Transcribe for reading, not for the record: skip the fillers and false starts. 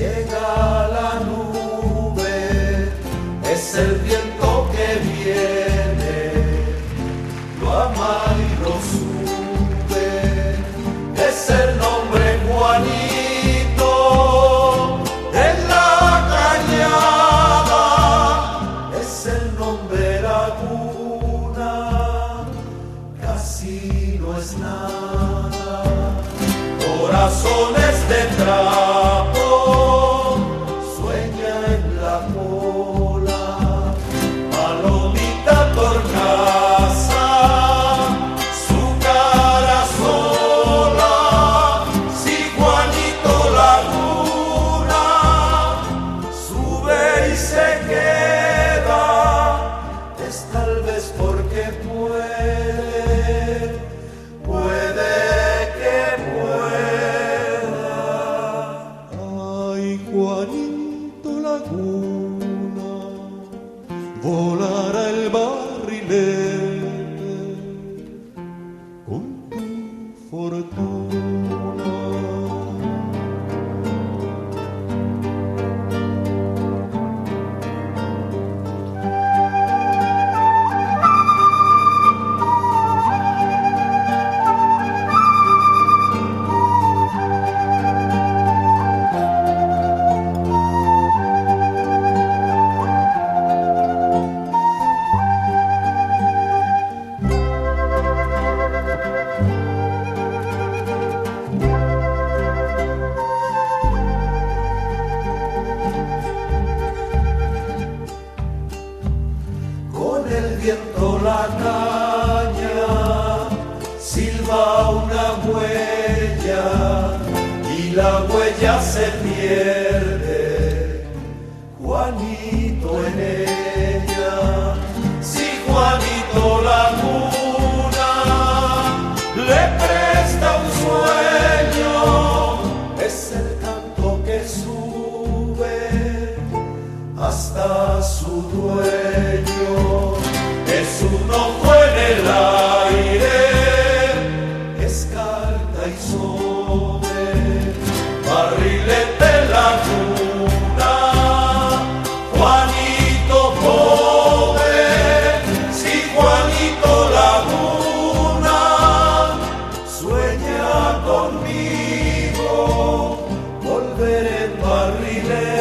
llega la nube, es el viento que viene, lo ama y lo sube, es el nombre Juanito en la cañada, es el nombre Laguna, casi no es nada, corazones de trapo, sueña en la cola, palomita por casa, su cara sola, si Juanito Laguna sube y se queda, es tal vez porque puede que pueda. Ay, Juanito Laguna, volará el barrilete con tu fortuna. El viento la caña, silba una huella y la huella se pierde, Juanito en ella. Si Juanito Laguna le presta un sueño, es el canto que sube hasta su dueño. Es un ojo en el aire, es carta y sobre, barrilete Laguna, Juanito pobre, si Juanito Laguna sueña conmigo, volver en barrilete.